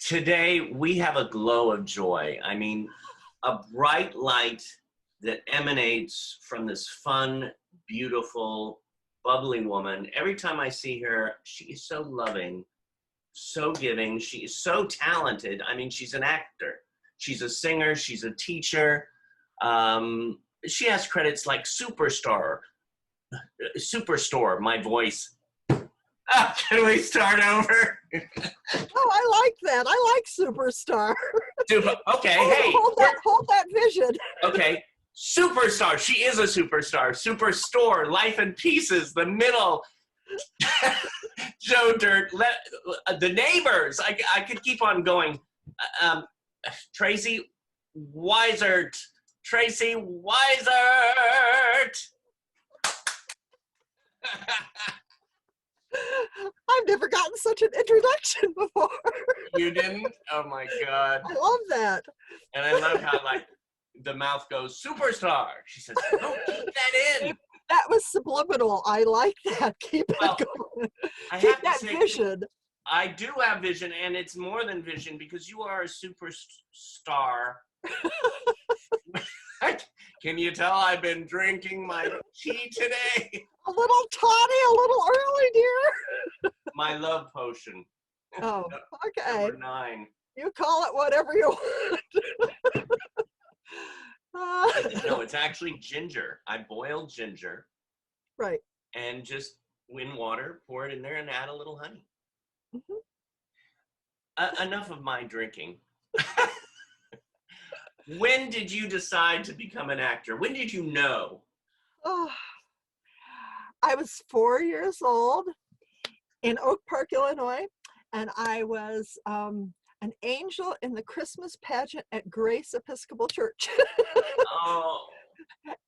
Today, we have a glow of joy. I mean, a bright light that emanates from this fun, beautiful, bubbly woman. Every time I see her, she is so loving, so giving. She is so talented. I mean, she's an actor. She's a singer. She's a teacher. She has credits like Superstore, my voice. Can we start over? Oh, I like that. I like Superstar. Okay, hey. Hold that vision. Okay, Superstar. She is a superstar. Superstore, Life in Pieces, The Middle, Joe Dirt, The Neighbors. I could keep on going. Tracy Weisert. Tracy Weisert. I've never gotten such an introduction before. You didn't? Oh my God. I love that. And I love how like the mouth goes, Superstar. She says, don't keep that in. That was subliminal. I like that. Keep it going. Keep that vision. I do have vision, and it's more than vision because you are a superstar. Can you tell I've been drinking my tea today? A little toddy, a little early, dear. My love potion. Oh, okay. Number 9. You call it whatever you want. No, it's actually ginger. I boil ginger. Right. And just in water, pour it in there and add a little honey. Mm-hmm. Enough of my drinking. When did you decide to become an actor? When did you know? Oh, I was 4 years old in Oak Park, Illinois, and I was an angel in the Christmas pageant at Grace Episcopal Church. Oh.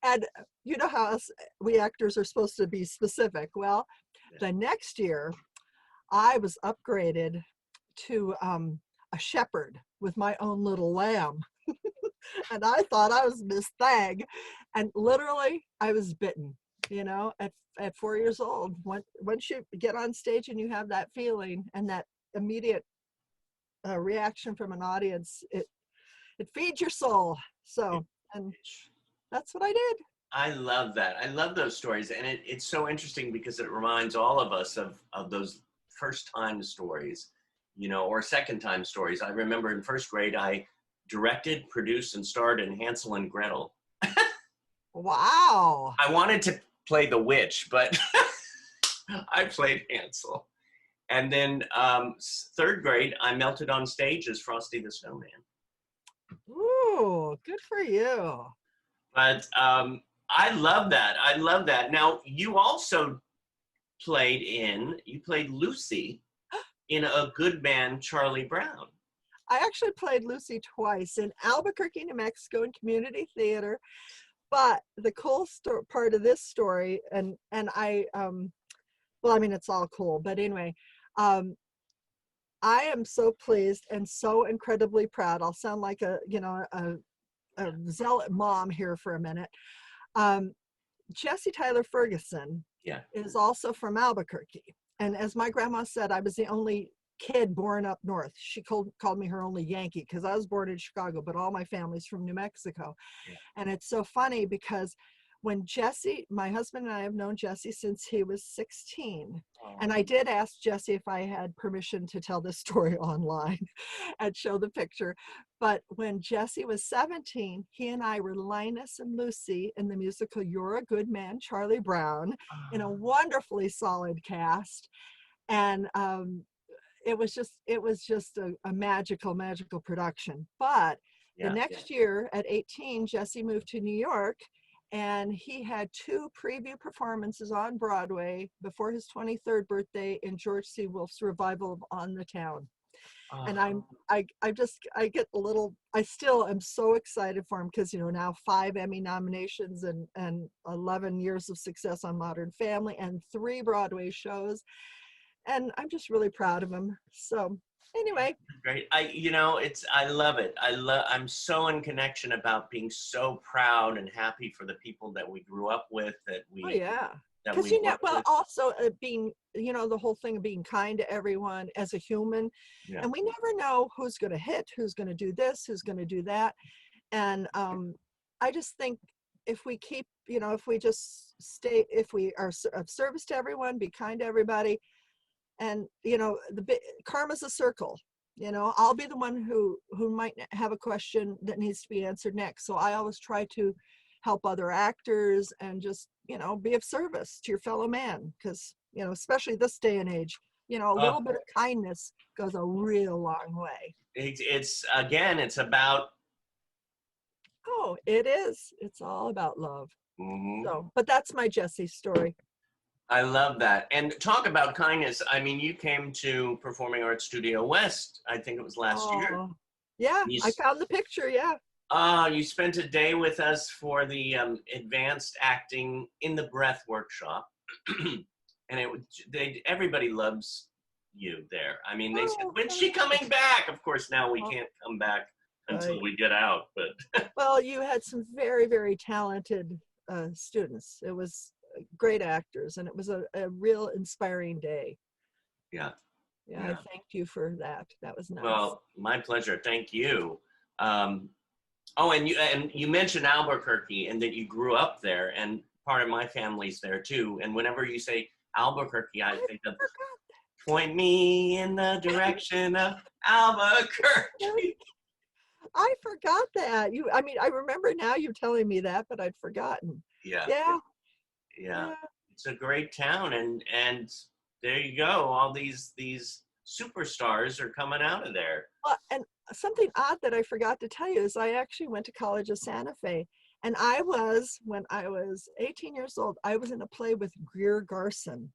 And you know how we actors are supposed to be specific. Well, the next year, I was upgraded to a shepherd with my own little lamb. And I thought I was Miss Thang. And literally, I was bitten, you know, at 4 years old. Once you get on stage and you have that feeling and that immediate reaction from an audience, it feeds your soul. So, and that's what I did. I love that. I love those stories. And it's so interesting because it reminds all of us of those first time stories, you know, or second time stories. I remember in first grade, I directed, produced, and starred in Hansel and Gretel. Wow. I wanted to play the witch, but I played Hansel. And then third grade, I melted on stage as Frosty the Snowman. Ooh, good for you. But I love that. I love that. Now, you also played Lucy in A Good Man, Charlie Brown. I actually played Lucy twice in Albuquerque, New Mexico in community theater. But the cool part of this story, and I, well, I mean, it's all cool, but anyway, I am so pleased and so incredibly proud. I'll sound like a zealot mom here for a minute. Jessie Tyler Ferguson is also from Albuquerque. And as my grandma said, I was the only kid born up north. She called me her only Yankee because I was born in Chicago, but all my family's from New Mexico. Yeah. And it's so funny because when Jessie, my husband and I have known Jessie since he was 16. Oh. And I did ask Jessie if I had permission to tell this story online and show the picture. But when Jessie was 17, he and I were Linus and Lucy in the musical You're a Good Man, Charlie Brown, in a wonderfully solid cast. And it was just a magical production. But the next year at 18, Jessie moved to New York, and he had 2 preview performances on Broadway before his 23rd birthday in George C. Wolfe's revival of On the Town. And I still am so excited for him because, you know, now 5 Emmy nominations and 11 years of success on Modern Family and 3 Broadway shows. And I'm just really proud of him. So anyway. Great. I love it. I'm so in connection about being so proud and happy for the people that we grew up with, that we that Because we work well, with. also being, the whole thing of being kind to everyone as a human, Yeah. and we never know who's going to hit, who's going to do this, who's going to do that, and I just think if we keep, if we just stay, if we are of service to everyone, be kind to everybody, and karma's a circle. I'll be the one who might have a question that needs to be answered next, so I always try to help other actors and just be of service to your fellow man, because especially this day and age, a little Oh, bit of kindness goes a real long way. it's again, it's about. Oh, it is. It's all about love. Mhm. So, but that's my Jesse story. I love that. And talk about kindness. I mean, you came to Performing Arts Studio West, I think it was last year. Oh, yeah, You, I found the picture. Yeah. you spent a day with us for the advanced acting in the breath workshop. And everybody loves you there. I mean, they said, Oh, when's she okay. coming back? Of course, now we Oh, can't come back until right. we get out, but Well, you had some very, very talented students. It was great actors, and it was a real inspiring day. yeah, Yeah, I yeah. thanked you for that. That was nice. Well, my pleasure. Thank you. Um, oh, and you mentioned Albuquerque and that you grew up there, and part of my family's there too. And whenever you say Albuquerque, I I think of forgot. point me in the direction of Albuquerque. I forgot that. I mean, I remember now you telling me that, but I'd forgotten. Yeah, Yeah, yeah. yeah. It's a great town, and there you go. All these superstars are coming out of there. And something odd that I forgot to tell you is I actually went to College of Santa Fe. And when I was 18 years old, I was in a play with Greer Garson.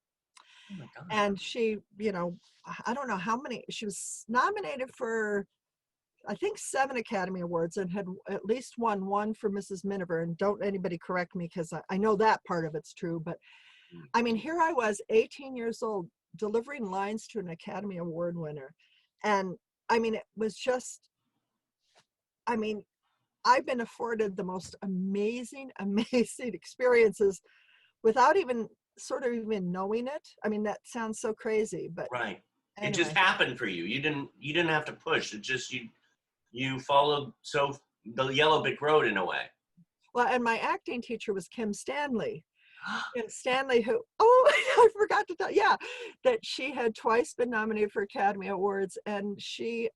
Oh my God. And she, I don't know how many, she was nominated for, I think, 7 Academy Awards, and had at least won one for Mrs. Miniver. And don't anybody correct me, because I know that part of it's true. But I mean, here I was, 18 years old, delivering lines to an Academy Award winner. And I mean, it was just, I mean, I've been afforded the most amazing, amazing experiences without even sort of even knowing it. I mean, that sounds so crazy, but Right. It just anyway. happened for you. You didn't have to push. It just you followed the yellow brick road in a way. Well, and my acting teacher was Kim Stanley. And Stanley, who, oh, I forgot to tell, yeah, that she had twice been nominated for Academy Awards, and she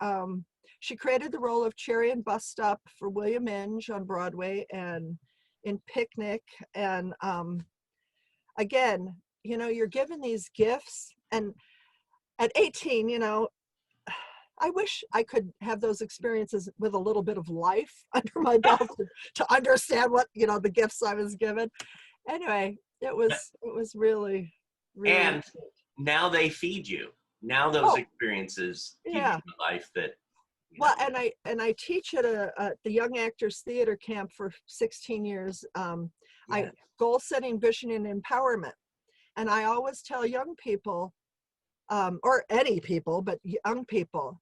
created the role of Cherry and Bus Stop for William Inge on Broadway and in Picnic. And again, you're given these gifts, and at 18, I wish I could have those experiences with a little bit of life under my belt to understand what, the gifts I was given. Anyway, it was really, really And good. now they feed you. Now those Oh, experiences give you yeah. the life that you Well, know. and I teach at the Young Actors Theater Camp for 16 years. I Yeah. Goal setting, vision, and empowerment. And I always tell young people, or any people, but young people,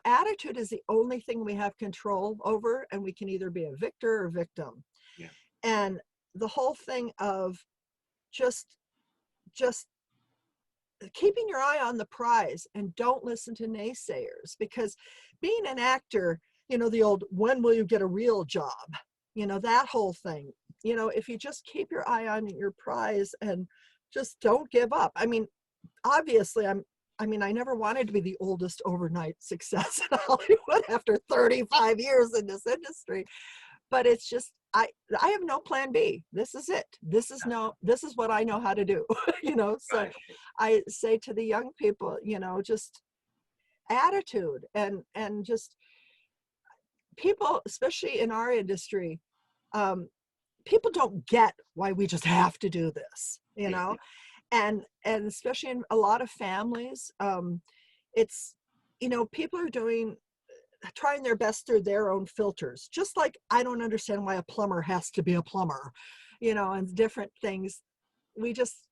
attitude is the only thing we have control over, and we can either be a victor or victim. Yeah. And the whole thing of just keeping your eye on the prize and don't listen to naysayers, because being an actor, the old, when will you get a real job, that whole thing, if you just keep your eye on your prize and just don't give up. I mean, obviously I never wanted to be the oldest overnight success in Hollywood after 35 years in this industry, but it's just, I have no plan B. This is it. This is what I know how to do. So Right. I say to the young people, just attitude, and just people, especially in our industry, um, people don't get why we just have to do this, Yeah. and especially in a lot of families, it's, people are trying their best through their own filters, just like I don't understand why a plumber has to be a plumber, and different things. We just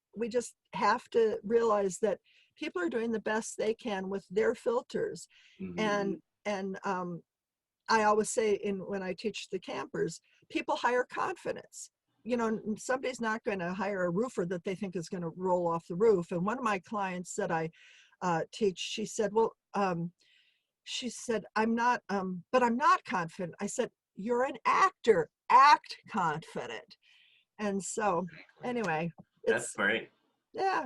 have to realize that people are doing the best they can with their filters. Mm-hmm. And I always say, when I teach the campers, people hire confidence. you know, somebody's not going to hire a roofer that they think is going to roll off the roof. And one of my clients that I teach, she said, well, she said, I'm not, but I'm not confident. I said, you're an actor, act confident. And so anyway, That's great. Yeah.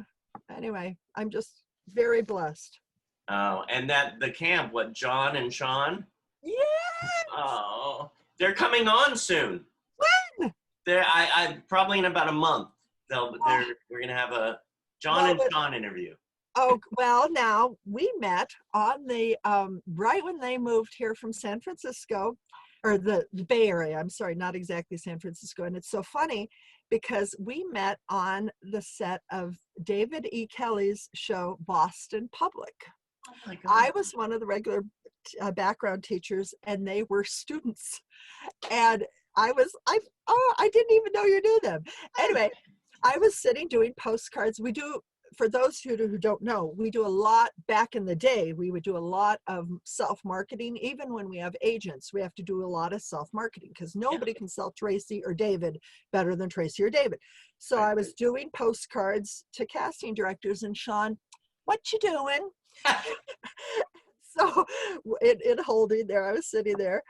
Anyway, I'm just very blessed. Oh, and that the camp, what, John and Sean? Yes. Oh, they're coming on soon. When? I probably in about a month. We're gonna have a John and Sean interview. Oh, well, now we met on the right when they moved here from San Francisco, or the Bay Area. I'm sorry, not exactly San Francisco. And it's so funny because we met on the set of David E. Kelly's show, Boston Public. Oh my God. I was one of the regular background teachers, and they were students. And I didn't even know you knew them. Anyway, I was sitting doing postcards. We do, for those who don't know, we do a lot back in the day. We would do a lot of self-marketing. Even when we have agents, we have to do a lot of self-marketing because nobody can sell Tracy or David better than Tracy or David. So I was doing postcards to casting directors, and Sean, what you doing? So in holding there, I was sitting there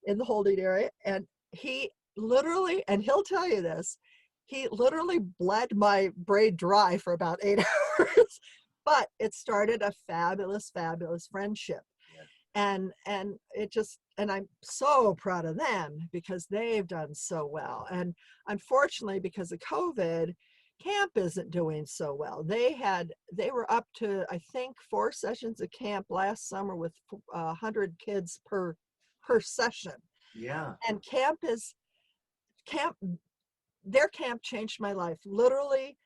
in the holding area, and he literally, and he'll tell you this, he literally bled my braid dry for about 8 hours, but it started a fabulous, fabulous friendship. Yeah. And it just, and I'm so proud of them because they've done so well. And unfortunately, because of COVID, camp isn't doing so well. They were up to, I think, 4 sessions of camp last summer with 100 kids per session. Yeah. And their camp changed my life. Literally,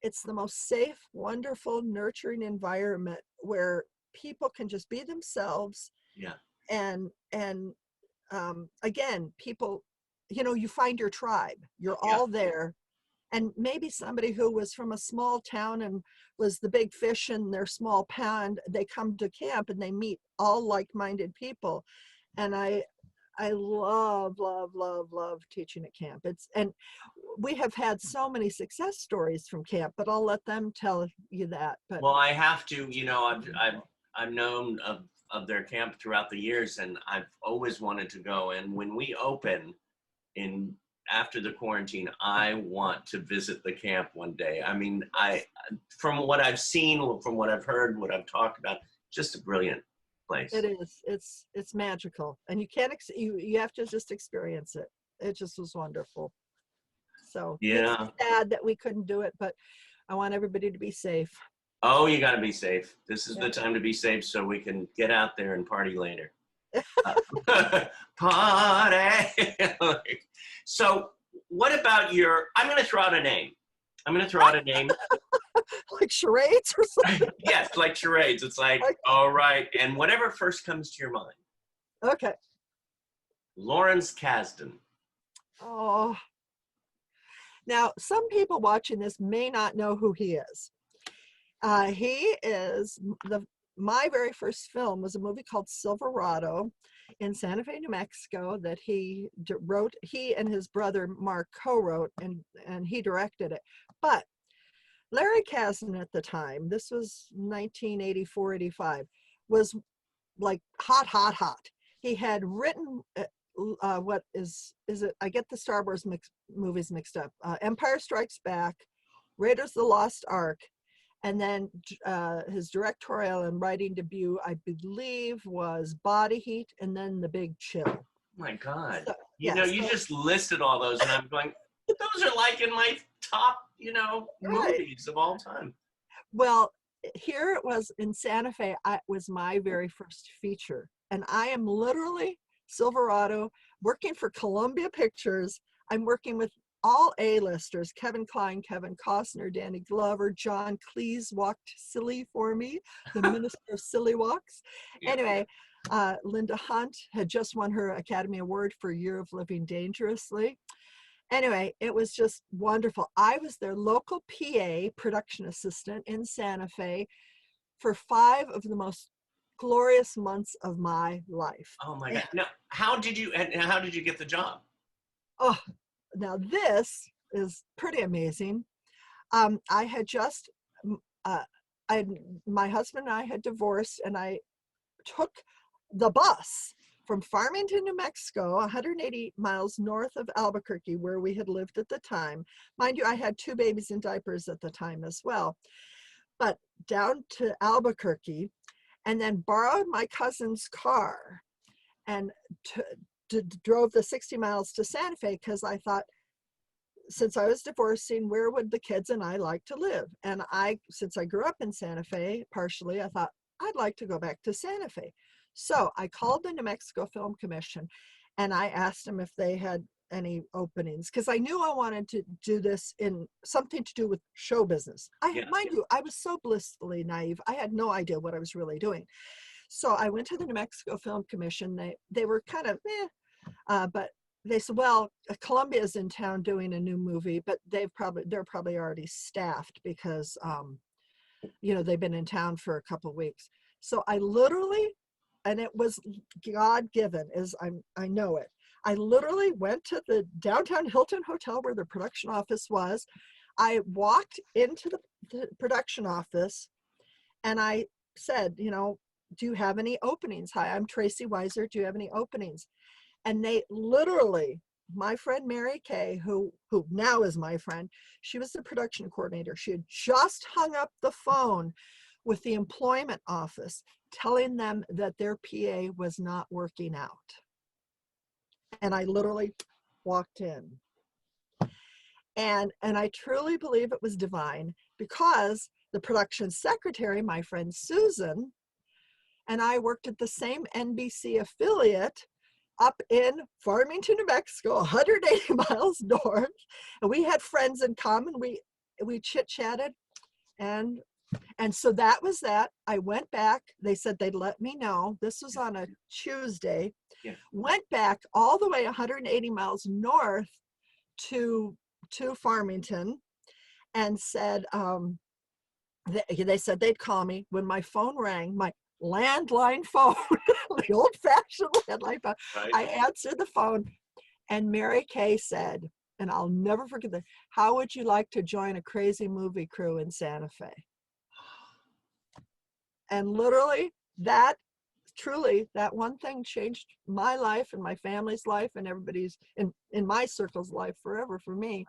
it's the most safe, wonderful, nurturing environment where people can just be themselves. Yeah. And again, people, you know, you find your tribe. You're all there. And maybe somebody who was from a small town and was the big fish in their small pond, they come to camp and they meet all like-minded people. And I love, love, love, love teaching at camp. And we have had so many success stories from camp, but I'll let them tell you that. But well, I have to, you know, I've known of their camp throughout the years, and I've always wanted to go. And when we open after the quarantine, I want to visit the camp one day. I mean, from what I've seen, from what I've heard, what I've talked about, just a brilliant place. It is. It's magical, and you can't. You have to just experience it. It just was wonderful. So yeah, it's sad that we couldn't do it, but I want everybody to be safe. Oh, you got to be safe. This is the time to be safe, so we can get out there and party later. Party. So what about I'm going to throw out a name. Like charades or something? Yes, like charades. It's like, okay. All right. And whatever first comes to your mind. Okay. Lawrence Kasdan. Oh. Now, some people watching this may not know who he is. He is my very first film was a movie called Silverado in Santa Fe, New Mexico, that he wrote. He and his brother Mark co-wrote, and he directed it. But Larry Kasdan at the time, this was 1984, 85, was like hot. He had written what is it? I get the Star Wars movies mixed up. Empire Strikes Back, Raiders of the Lost Ark, and then his directorial and writing debut, I believe, was Body Heat, and then The Big Chill. Oh my God. So, you just listed all those, and I'm going, those are like in my top, movies of all time. Well, here it was in Santa Fe. It was my very first feature. And I am literally Silverado, working for Columbia Pictures. I'm working with all A-listers: Kevin Kline, Kevin Costner, Danny Glover, John Cleese walked silly for me, the minister of silly walks. Yeah. Anyway, Linda Hunt had just won her Academy Award for Year of Living Dangerously. Anyway, it was just wonderful. I was their local PA, production assistant in Santa Fe, for 5 of the most glorious months of my life. Oh my God. Now, how did you get the job? Oh, now this is pretty amazing. I had just, my husband and I had divorced, and I took the bus from Farmington, New Mexico, 180 miles north of Albuquerque, where we had lived at the time. Mind you, I had 2 babies in diapers at the time as well. But down to Albuquerque, and then borrowed my cousin's car and drove the 60 miles to Santa Fe, because I thought, since I was divorcing, where would the kids and I like to live? And since I grew up in Santa Fe, partially, I thought I'd like to go back to Santa Fe. So I called the New Mexico Film Commission, and I asked them if they had any openings, because I knew I wanted to do this in something to do with show business. Mind you, I was so blissfully naive. I had no idea what I was really doing. So I went to the New Mexico Film Commission. They were kind of, but they said, well, Columbia's in town doing a new movie, but they're probably already staffed, because they've been in town for a couple of weeks. So I literally, and it was God-given, as I know it, I literally went to the downtown Hilton Hotel where the production office was. I walked into the production office, and I said, do you have any openings? Hi, I'm Tracy Weisert. Do you have any openings? And they literally, my friend Mary Kay, who now is my friend, she was the production coordinator. She had just hung up the phone with the employment office, telling them that their PA was not working out. And I literally walked in. And I truly believe it was divine, because the production secretary, my friend Susan, and I worked at the same NBC affiliate up in Farmington, New Mexico, 180 miles north. And we had friends in common. We chit-chatted. And so that was that. I went back. They said they'd let me know. This was on a Tuesday. Yeah. Went back all the way 180 miles north to Farmington, and said, they said they'd call me. When my phone rang, my landline phone, the old-fashioned landline phone, right. I answered the phone, and Mary Kay said, and I'll never forget that, how would you like to join a crazy movie crew in Santa Fe? And literally, truly, that one thing changed my life and my family's life and everybody's in my circle's life forever for me.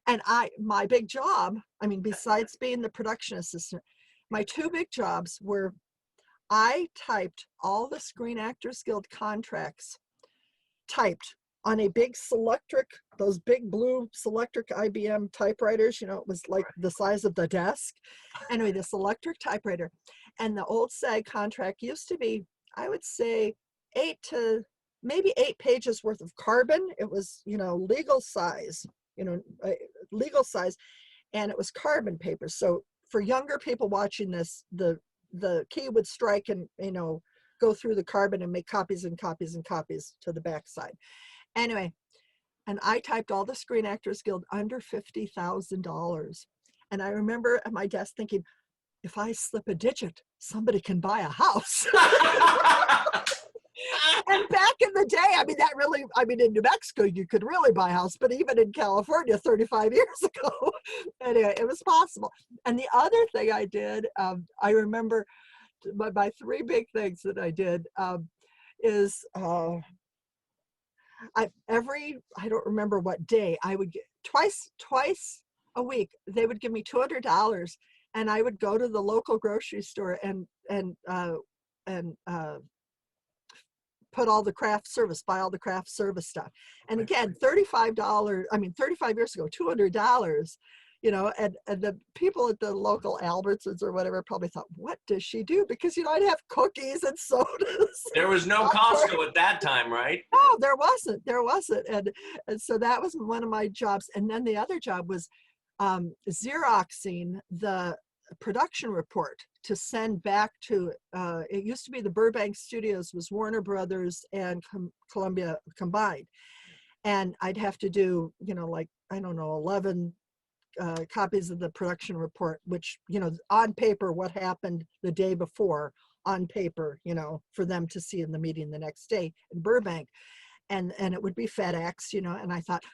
And my big job, besides being the production assistant, my 2 big jobs were, I typed all the Screen Actors Guild contracts, typed on a big Selectric, those big blue Selectric IBM typewriters, it was like the size of the desk. Anyway, this electric typewriter. And the old SAG contract used to be, I would say, 8 pages worth of carbon. It was, legal size, legal size, and it was carbon paper. So for younger people watching this, the key would strike and, go through the carbon and make copies and copies and copies to the backside. Anyway, and I typed all the Screen Actors Guild under $50,000. And I remember at my desk thinking, if I slip a digit, somebody can buy a house. And back in the day, in New Mexico, you could really buy a house, but even in California 35 years ago, anyway, it was possible. And the other thing I did, I remember my 3 big things that I did is I don't remember what day, I would get twice a week, they would give me $200, and I would go to the local grocery store and put all the craft service, buy all the craft service stuff. And again, $35, 35 years ago, $200, and the people at the local Albertsons or whatever probably thought, what does she do? Because, I'd have cookies and sodas. There was no Costco at that time, right? No, there wasn't. And so that was one of my jobs. And then the other job was Xeroxing the production report to send back to, it used to be the Burbank Studios was Warner Brothers and Columbia combined. And I'd have to do, 11 copies of the production report, which, on paper, what happened the day before on paper, for them to see in the meeting the next day in Burbank. And it would be FedEx, and I thought,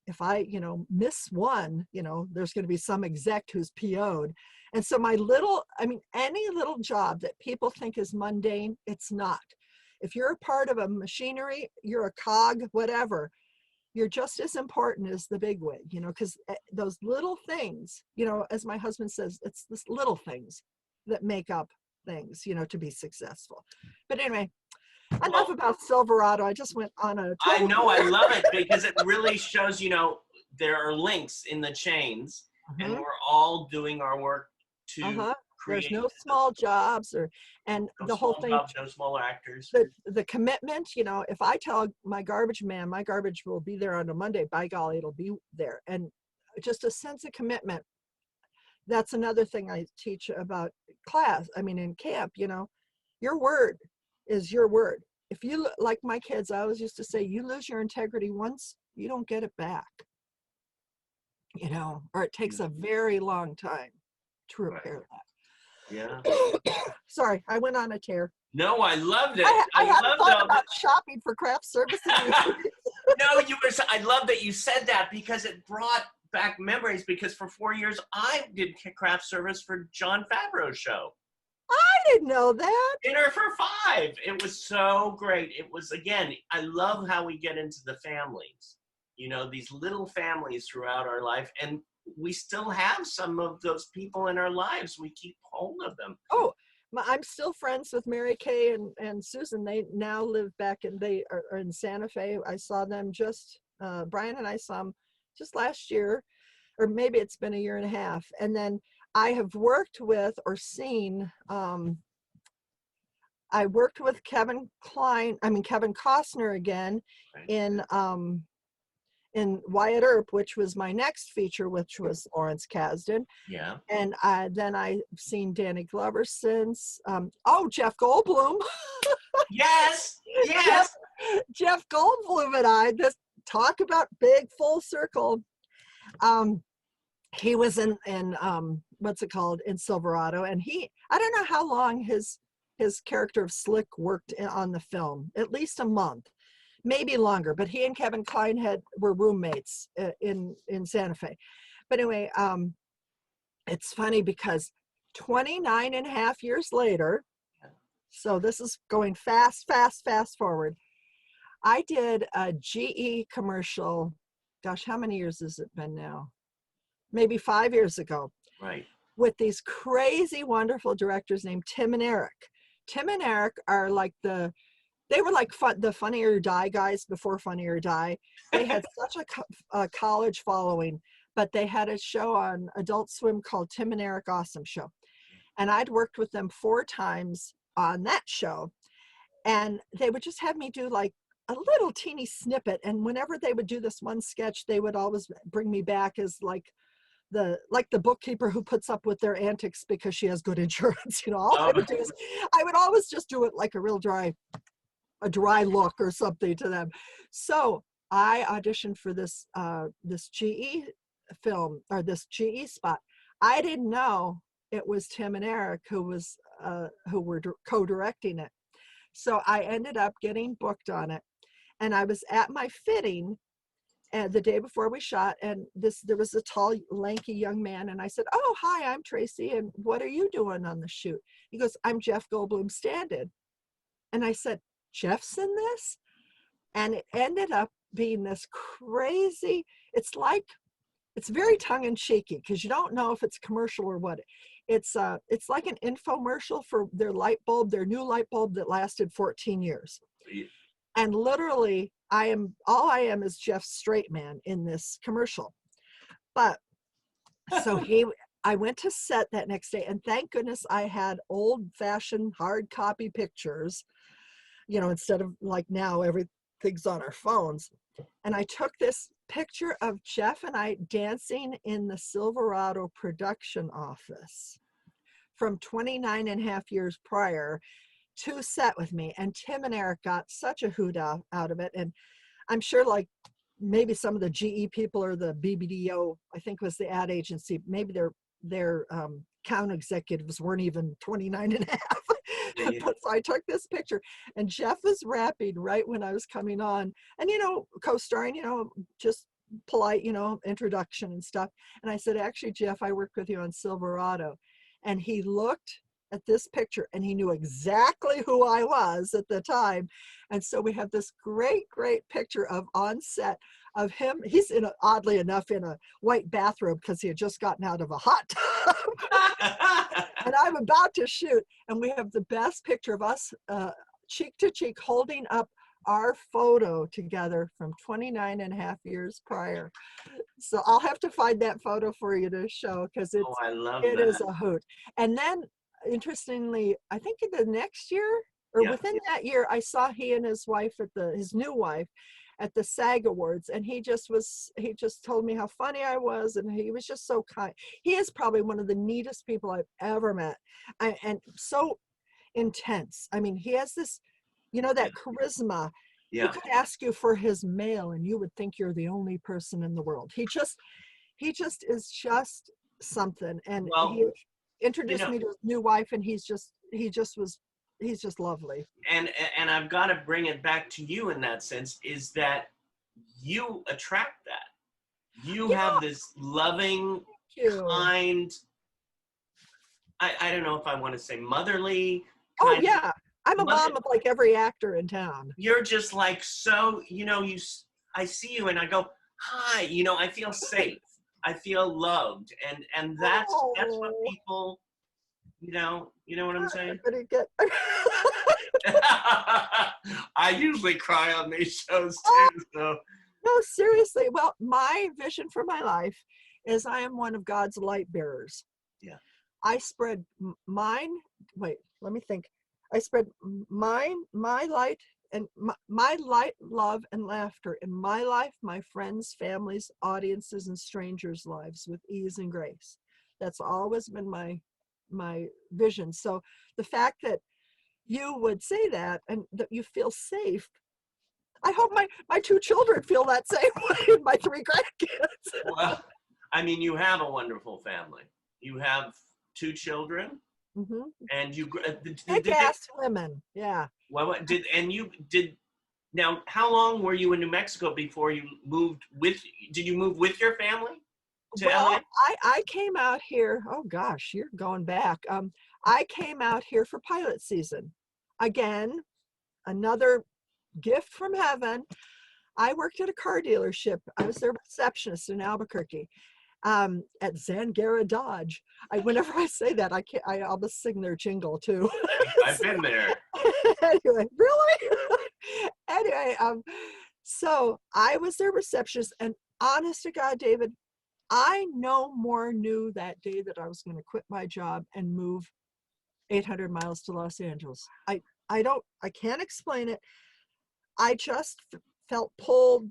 if I, you know, miss one, you know, there's going to be some exec who's PO'd. And so my little, I mean, any little job that people think is mundane, it's not. If you're a part of a machinery, you're a cog, whatever, you're just as important as the bigwig, you know, because those little things, you know, as my husband says, it's this little things that make up things, you know, to be successful. But anyway, enough about Silverado. I just went on a I total. know, I love it because it really shows, you know, there are links in the chains, and we're all doing our work to create. There's no small jobs and no the whole small thing. Jobs, no smaller actors. The commitment, you know, if I tell my garbage man, my garbage will be there on a Monday, by golly, it'll be there. And just a sense of commitment. That's another thing I teach about class. I mean, in camp, you know, your word is your word. If you, like my kids, I always used to say, you lose your integrity once, you don't get it back, you know, or it takes a very long time to repair that. Yeah. Sorry, I went on a tear. No, I loved it. I hadn't thought about shopping for craft services. No, I love that you said that because it brought back memories, because for 4 years I did craft service for Jon Favreau's show. I didn't know that. Dinner for Five. It was so great. It was, again, I love how we get into the families, you know, these little families throughout our life. And we still have some of those people in our lives. We keep hold of them. Oh, I'm still friends with Mary Kay and Susan. They now live back they are in Santa Fe. I saw them Brian and I saw them just last year, or maybe it's been a year and a half. And then I have worked with or seen, I worked with Kevin Costner again in Wyatt Earp, which was my next feature, which was Lawrence Kasdan. Yeah. And then I've seen Danny Glover since. Jeff Goldblum. Yes. Yes. Jeff Goldblum and I, this talk about big full circle. He was in what's it called, in Silverado, and I don't know how long his character of Slick worked on the film, at least a month, maybe longer, but he and Kevin Kline were roommates in Santa Fe. But anyway, it's funny because 29 and a half years later, so this is going fast forward, I did a GE commercial. Gosh, how many years has it been now? Maybe 5 years ago. Right. With these crazy, wonderful directors named Tim and Eric. Tim and Eric are like they were like the Funny or Die guys before Funny or Die. They had such a college following, but they had a show on Adult Swim called Tim and Eric Awesome Show. And I'd worked with them 4 times on that show. And they would just have me do like a little teeny snippet. And whenever they would do this one sketch, they would always bring me back as like the bookkeeper who puts up with their antics because she has good insurance. You know, all I would do is I would always just do it like a real dry look or something to them. So I auditioned for this GE film, or this GE spot. I didn't know it was Tim and Eric who were co-directing it. So I ended up getting booked on it, and I was at my fitting the day before we shot, and there was a tall, lanky young man, and I said, "Oh, hi, I'm Tracy, and what are you doing on the shoot?" He goes, "I'm Jeff Goldblum stand-in." And I said, "Jeff's in this?" And it ended up being this crazy, it's very tongue-in-cheeky because you don't know if it's commercial or what. It's like an infomercial for their new light bulb that lasted 14 years. And literally, all I am is Jeff Straight Man in this commercial. But so I went to set that next day, and thank goodness I had old-fashioned hard copy pictures, you know, instead of like now everything's on our phones. And I took this picture of Jeff and I dancing in the Silverado production office from 29 and a half years prior to set with me. And Tim and Eric got such a hoot out of it. And I'm sure like maybe some of the GE people or the BBDO, I think was the ad agency, maybe their account executives weren't even 29 and a half. But so I took this picture, and Jeff was rapping right when I was coming on, and, you know, co-starring, you know, just polite, introduction and stuff. And I said, actually, Jeff, I worked with you on Silverado. And he looked at this picture and he knew exactly who I was at the time. And so we have this great, great picture of on set of him. He's oddly enough, in a white bathrobe because he had just gotten out of a hot tub. And I'm about to shoot. And we have the best picture of us cheek to cheek holding up our photo together from 29 and a half years prior. So I'll have to find that photo for you to show, because it is a hoot. And then interestingly, I think in the next year or within that year, I saw he and his wife his new wife at the SAG Awards, and he just told me how funny I was, and he was just so kind. He is probably one of the neatest people I've ever met, and so intense. I mean, he has this, that charisma. Yeah. He could ask you for his mail and you would think you're the only person in the world. He just is just something. And he introduced me to his new wife, and he's just lovely. And I've got to bring it back to you in that sense, is that you attract that. You have this loving, kind, I don't know if I want to say motherly. Oh yeah. I'm a mom of like every actor in town. You're just like, so, I see you and I go, hi, I feel safe. I feel loved. And that's what people, you know what I'm saying? I usually cry on these shows too. So. No, seriously. Well, my vision for my life is I am one of God's light bearers. Yeah. I spread mine. Wait, let me think. I spread my light and my light, love, and laughter in my life, my friends, families, audiences, and strangers' lives with ease and grace. That's always been my vision. So the fact that you would say that and that you feel safe, I hope my two children feel that same way, and my 3 grandkids. Well, I mean, you have a wonderful family. You have 2 children. Mm-hmm. And you big-ass women, yeah. Well, now, how long were you in New Mexico before you moved did you move with your family to LA? I came out here, oh gosh, you're going back. I came out here for pilot season. Again, another gift from heaven. I worked at a car dealership. I was their receptionist in Albuquerque. At Zangara Dodge. Whenever I say that, I almost sing their jingle too. I've been there. Anyway, really? Anyway, so I was their receptionist, and honest to God, David, I no more knew that day that I was going to quit my job and move 800 miles to Los Angeles. I can't explain it. I just felt pulled,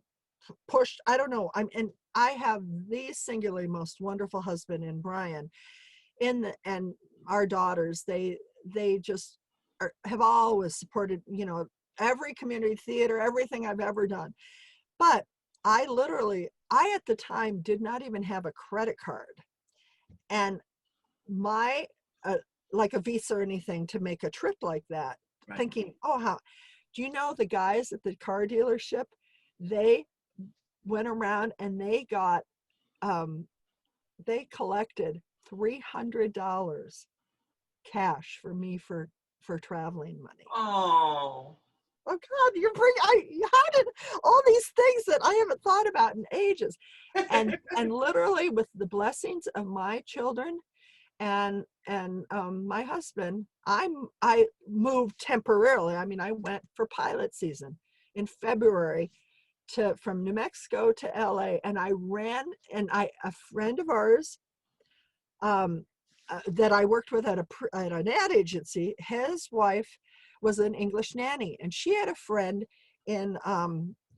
pushed. I don't know. And I have the singularly most wonderful husband in Brian, and our daughters. They just have always supported, every community theater, everything I've ever done. But I at the time did not even have a credit card, and my like a Visa or anything to make a trip like that. Right. Thinking, do you know the guys at the car dealership? They went around and they got they collected $300 cash for me for traveling money. Oh God, how did all these things that I haven't thought about in ages, and literally with the blessings of my children and my husband, I moved temporarily. I mean, I went for pilot season in February from New Mexico to LA, and I ran, and a friend of ours that I worked with at an ad agency, his wife was an English nanny, and she had a friend in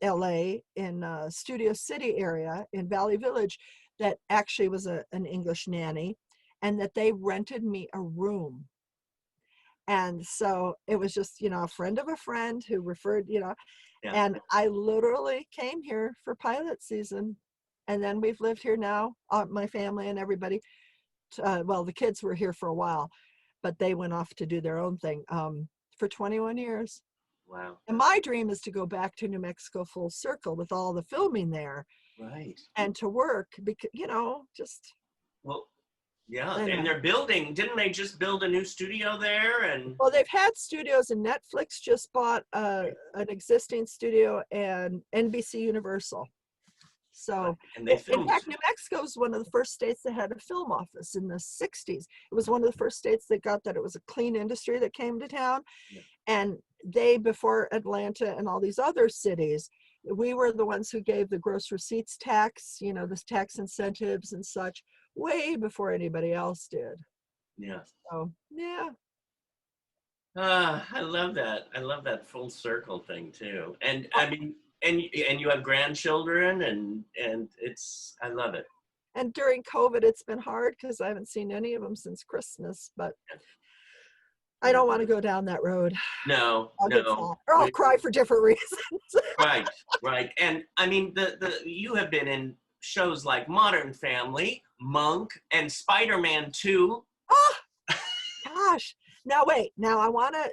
LA in Studio City area in Valley Village that actually was an English nanny, and that they rented me a room. And so it was just, a friend of a friend who referred, Yeah. And I literally came here for pilot season. And then we've lived here now, my family and everybody. Well, the kids were here for a while, but they went off to do their own thing for 21 years. Wow. And my dream is to go back to New Mexico full circle with all the filming there. Right. And to work, because, just. Well, yeah. Anyway. And they're building, didn't they just build a new studio there? And well, they've had studios, and Netflix just bought an existing studio, and NBC Universal. So, and they filmed. In fact, New Mexico was one of the first states that had a film office in the 60s. It was one of the first states that got that it was a clean industry that came to town. Yeah. And they, before Atlanta and all these other cities, we were the ones who gave the gross receipts tax, this tax incentives and such, way before anybody else did. Yeah. So, yeah. I love that. I love that full circle thing too. And I mean, and you have grandchildren, and I love it. And during COVID, it's been hard because I haven't seen any of them since Christmas, but I don't want to go down that road. No, or I'll cry for different reasons. Right. And I mean, you have been in shows like Modern Family, Monk, and Spider-Man 2. Oh, gosh. Now, wait. Now, I want to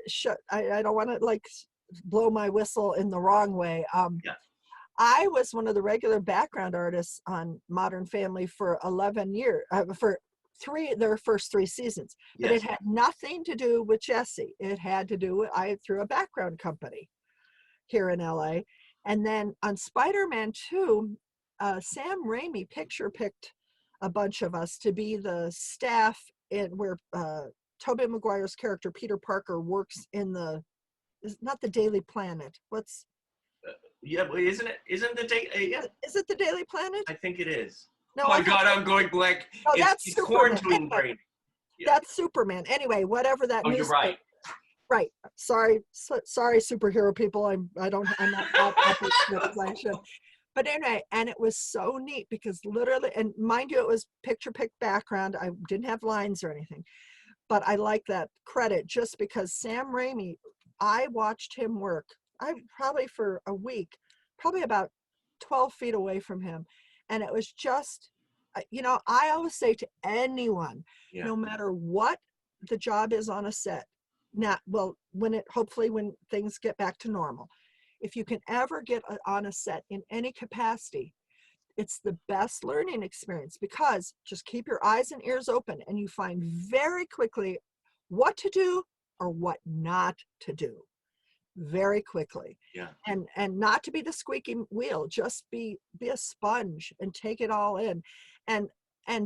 I don't want to blow my whistle in the wrong way. Yeah. I was one of the regular background artists on Modern Family for 11 years, for their first 3 seasons. But It had nothing to do with Jesse. It had to do with, through a background company here in LA. And then on Spider-Man 2, Sam Raimi picked a bunch of us to be the staff where Tobey Maguire's character, Peter Parker, works in not the Daily Planet. What's... yeah, isn't it? Isn't the yeah? Is it the Daily Planet? I think it is. No, oh my God, I'm going blank. Oh, that's quarantine brain. Yeah. That's Superman. Anyway, whatever that. Oh, you're right. Right. Sorry, superhero people. I'm not that. But anyway, and it was so neat because literally, and mind you, it was picture-picked background. I didn't have lines or anything, but I like that credit just because Sam Raimi. I watched him work. Probably for a week, probably about 12 feet away from him. And it was just, I always say to anyone, no matter what the job is on a set, hopefully when things get back to normal, if you can ever get on a set in any capacity, it's the best learning experience because just keep your eyes and ears open and you find very quickly what to do or what not to do. Very quickly. Yeah. And not to be the squeaky wheel, just be a sponge and take it all in. And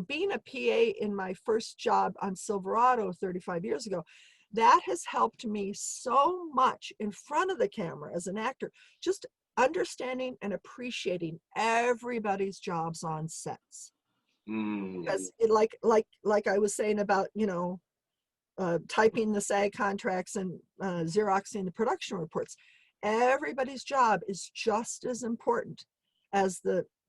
being a PA in my first job on Silverado 35 years ago, that has helped me so much in front of the camera as an actor, just understanding and appreciating everybody's jobs on sets. Because like I was saying about, typing the SAG contracts and Xeroxing the production reports. Everybody's job is just as important as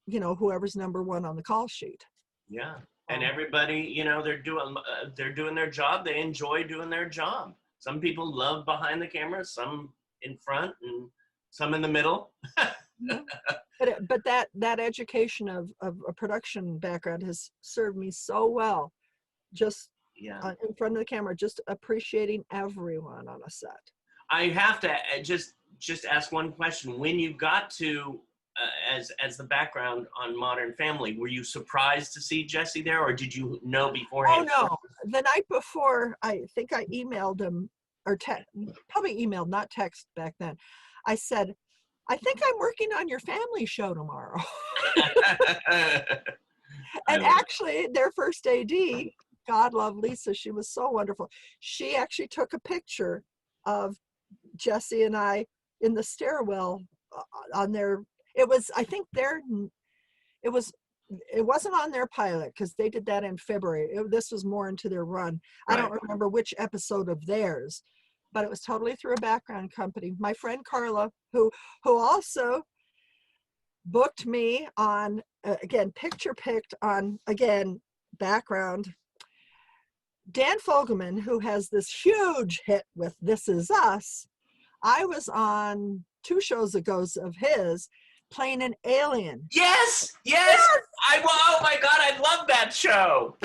whoever's number one on the call sheet. Yeah, and everybody, they're doing their job. They enjoy doing their job. Some people love behind the camera, some in front, and some in the middle. But that education of a production background has served me so well. Just in front of the camera, just appreciating everyone on a set. I have to just ask one question. When you got to as the background on Modern Family, were you surprised to see Jesse there, or did you know beforehand? Oh no, the night before, I think I emailed him, or probably emailed, not text back then. I said, I think I'm working on your family show tomorrow. And actually, their first AD, God love Lisa, she was so wonderful. She actually took a picture of Jesse and I in the stairwell on their, it wasn't on their pilot because they did that in February. This was more into their run. Right. I don't remember which episode of theirs, but it was totally through a background company. My friend Carla, who also booked me on, again, picture picked on, again, background. Dan Fogelman, who has this huge hit with This Is Us, I was on 2 shows ago of his playing an alien. Yes! Oh my God, I love that show.